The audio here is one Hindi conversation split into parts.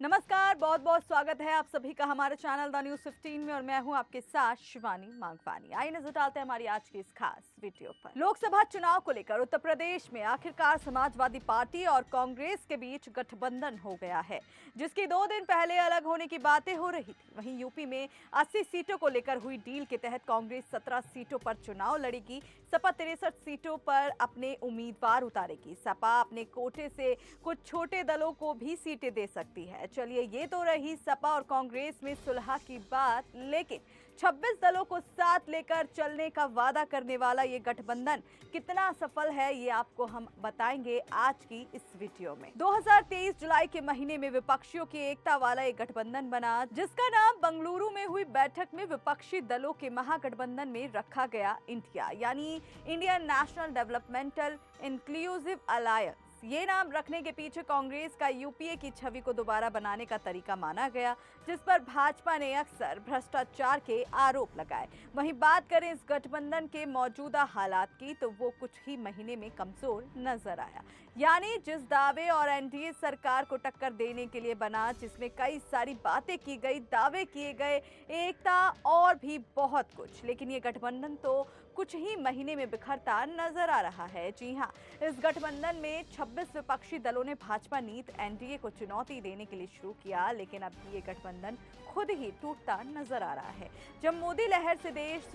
नमस्कार, बहुत बहुत स्वागत है आप सभी का हमारे चैनल द न्यूज़ 15 में और मैं हूं आपके साथ शिवानी मांगवानी। आइए नजर डालते हैं हमारी आज की इस खास वीडियो पर। लोकसभा चुनाव को लेकर उत्तर प्रदेश में आखिरकार समाजवादी पार्टी और कांग्रेस के बीच गठबंधन हो गया है, जिसकी 2 दिन पहले अलग होने की बातें हो रही थी। वहीं यूपी में 80 सीटों को लेकर हुई डील के तहत कांग्रेस 17 सीटों पर चुनाव लड़ेगी, सपा 63 सीटों पर अपने उम्मीदवार उतारेगी। सपा अपने कोटे से कुछ छोटे दलों को भी सीटें दे सकती है। चलिए, ये तो रही सपा और कांग्रेस में सुलह की बात, लेकिन 26 दलों को साथ लेकर चलने का वादा करने वाला ये गठबंधन कितना सफल है, ये आपको हम बताएंगे आज की इस वीडियो में। 2023 जुलाई के महीने में विपक्षियों की एकता वाला एक गठबंधन बना, जिसका नाम बेंगलुरु में हुई बैठक में विपक्षी दलों के महागठबंधन में रखा गया इंडिया, यानी Indian national developmental inclusive alliance. ये नाम रखने के पीछे कांग्रेस का यूपीए की छवि को दोबारा बनाने का तरीका माना गया, जिस पर भाजपा ने अक्सर भ्रष्टाचार के आरोप लगाए। वहीं बात करें इस गठबंधन के मौजूदा हालात की, तो वो कुछ ही महीने में कमजोर नजर आया। यानी जिस दावे और एनडीए सरकार को टक्कर देने के लिए बना, जिसमें कई सारी बातें की गई, दावे किए गए, एकता और भी बहुत कुछ, लेकिन ये गठबंधन तो कुछ ही महीने में बिखरता नजर आ रहा है। जी हां, इस गठबंधन में 26 विपक्षी दलों ने भाजपा नीत एनडीए को चुनौती देने के लिए शुरू किया, लेकिन अब ये गठबंधन खुद ही टूटता नजर आ रहा है। जब मोदी लहर से देश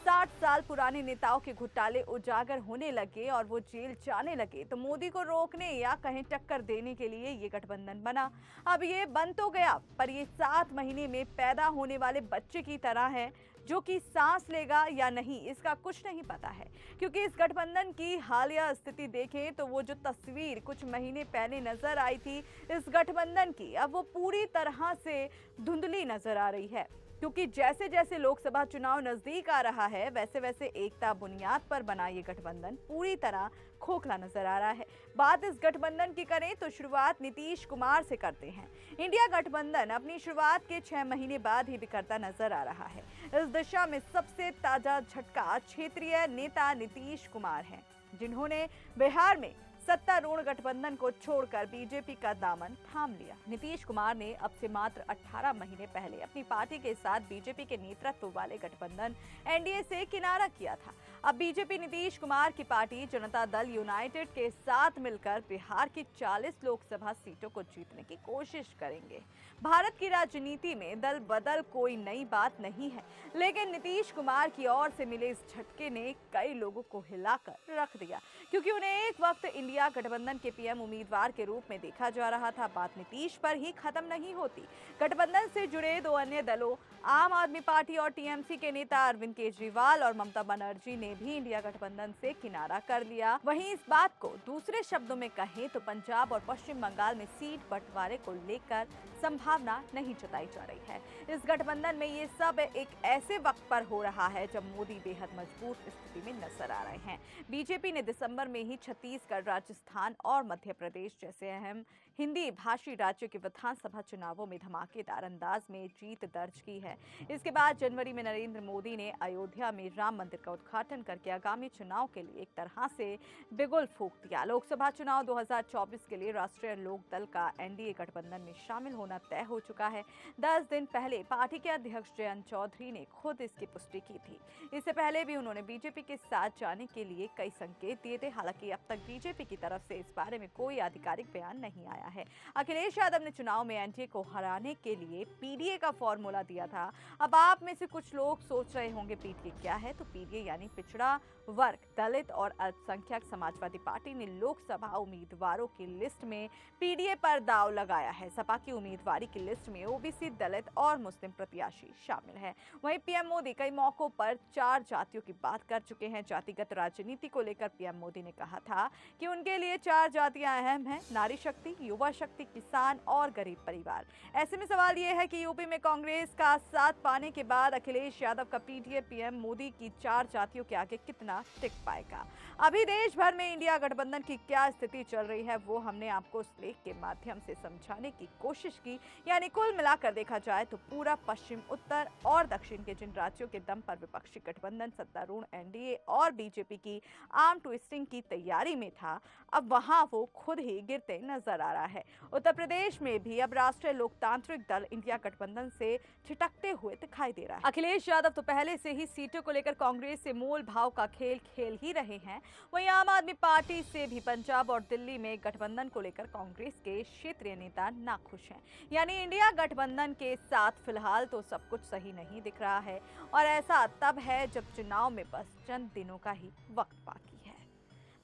60 साल पुराने नेताओं के घोटाले उजागर होने लगे और वो जेल जाने लगे, तो मोदी को रोकने या कहीं टक्कर देने के लिए ये गठबंधन बना। अब ये बन तो गया, पर ये 7 महीने में पैदा होने वाले बच्चे की तरह है, जो कि सांस लेगा या नहीं इसका कुछ नहीं पता है। क्योंकि इस गठबंधन की हालिया स्थिति देखें तो वो जो तस्वीर कुछ महीने पहले नजर आई थी इस गठबंधन की, अब वो पूरी तरह से धुंधली नजर आ रही है। क्योंकि जैसे जैसे लोकसभा चुनाव नजदीक आ रहा है, वैसे वैसे एकता बुनियाद पर बना ये गठबंधन पूरी तरह खोखला नजर आ रहा है। बात इस गठबंधन की करें तो शुरुआत नीतीश कुमार से करते हैं। इंडिया गठबंधन अपनी शुरुआत के 6 महीने बाद ही बिखरता नजर आ रहा है। इस दिशा में सबसे ताजा झटका क्षेत्रीय नेता नीतीश कुमार हैं, जिन्होंने बिहार में सत्तारूढ़ गठबंधन को छोड़कर बीजेपी का दामन थाम लिया। नीतीश कुमार ने अब से मात्र 18 महीने पहले अपनी पार्टी के साथ बीजेपी के नेतृत्व वाले गठबंधन एनडीए से किनारा किया था। अब बीजेपी नीतीश कुमार की पार्टी जनता दल यूनाइटेड के साथ मिलकर बिहार की 40 लोकसभा सीटों को जीतने की कोशिश करेंगे। भारत की राजनीति में दल बदल कोई नई बात नहीं है, लेकिन नीतीश कुमार की ओर से मिले इस झटके ने कई लोगों को हिलाकर रख दिया, क्योंकि उन्हें एक वक्त इंडिया गठबंधन के पीएम उम्मीदवार के रूप में देखा जा रहा था। बात नीतीश पर ही खत्म नहीं होती। गठबंधन से जुड़े 2 अन्य दलों आम आदमी पार्टी और टीएमसी के नेता अरविंद केजरीवाल और ममता बनर्जी ने भी इंडिया गठबंधन से किनारा कर लिया। वहीं इस बात को दूसरे शब्दों में कहें तो पंजाब और पश्चिम बंगाल में सीट बंटवारे को लेकर संभावना नहीं जताई जा रही है। इस गठबंधन में ये सब एक ऐसे वक्त पर हो रहा है जब मोदी बेहद मजबूत स्थिति में नजर आ रहे हैं। बीजेपी ने दिसंबर में ही छत्तीसगढ़, राजस्थान और मध्य प्रदेश जैसे अहम हिंदी भाषी राज्यों के विधानसभा चुनावों में धमाकेदार अंदाज में जीत दर्ज की है। इसके बाद जनवरी में नरेंद्र मोदी ने अयोध्या में राम मंदिर का उद्घाटन करके आगामी चुनाव के लिए एक तरह से बिगुल फूंक दिया। लोकसभा चुनाव 2024 के लिए राष्ट्रीय लोक दल का एनडीए गठबंधन में शामिल होना तय हो चुका है। 10 दिन पहले पार्टी के अध्यक्ष जयंत चौधरी ने खुद इसकी पुष्टि की थी। इससे पहले भी उन्होंने बीजेपी के साथ जाने के लिए कई संकेत दिए थे। हालांकि अब तक बीजेपी की तरफ से इस बारे में कोई आधिकारिक बयान नहीं आया है। अखिलेश यादव ने चुनाव में एनडीए को हराने के लिए पीडीए का फॉर्मूला दिया था। अब आप में से कुछ लोग सोच रहे होंगे पीडीए क्या है, तो पीडीए यानी पिछड़ा वर्ग, दलित और अल्पसंख्यक समाजवादी पार्टी ने लोकसभा उम्मीदवारों की लिस्ट में पीडीए पर दांव लगाया है। सपा की उम्मीदवारी की लिस्ट में ओबीसी, दलित और मुस्लिम प्रत्याशी शामिल है। वहीं पीएम मोदी कई मौकों पर 4 जातियों की बात कर चुके हैं। जातिगत राजनीति को लेकर पीएम मोदी ने कहा था कि उनके लिए 4 जातियां अहम हैं: नारी शक्ति, युवा शक्ति, किसान और गरीब परिवार। ऐसे में सवाल यह है कि यूपी में कांग्रेस का साथ पाने के बाद अखिलेश यादव का पीडीए पीएम मोदी की 4 जातियों के आगे कितना टिक पाएगा। अभी देश भर में इंडिया गठबंधन की क्या स्थिति चल रही है वो हमने आपको उस लेख के माध्यम से समझाने की कोशिश की। यानी कुल मिलाकर देखा जाए तो पूरा पश्चिम, उत्तर और दक्षिण के जिन राज्यों के दम पर विपक्षी गठबंधन सत्तारूढ़ एनडीए और बीजेपी की आर्म ट्विस्टिंग की तैयारी में था, अब वहां वो खुद ही गिरते नजर आ रहा है। उत्तर प्रदेश में भी अब राष्ट्रीय लोकतांत्रिक दल इंडिया गठबंधन से छिटकते हुए दिखाई दे रहा है। अखिलेश यादव तो पहले से ही सीटों को लेकर कांग्रेस से मोल भाव का खेल खेल ही रहे हैं। वहीं आम आदमी पार्टी से भी पंजाब और दिल्ली में गठबंधन को लेकर कांग्रेस के क्षेत्रीय नेता नाखुश हैं। यानी इंडिया गठबंधन के साथ फिलहाल तो सब कुछ सही नहीं दिख रहा है, और ऐसा तब है जब चुनाव में बस चंद दिनों का ही वक्त बाकी है।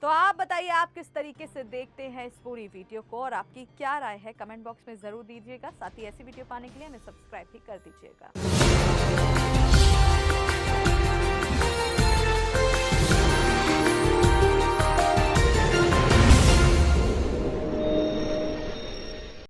तो आप बताइए, आप किस तरीके से देखते हैं इस पूरी वीडियो को, और आपकी क्या राय है कमेंट बॉक्स में जरूर दीजिएगा। साथ ही ऐसी वीडियो पाने के लिए हमें सब्सक्राइब भी कर दीजिएगा।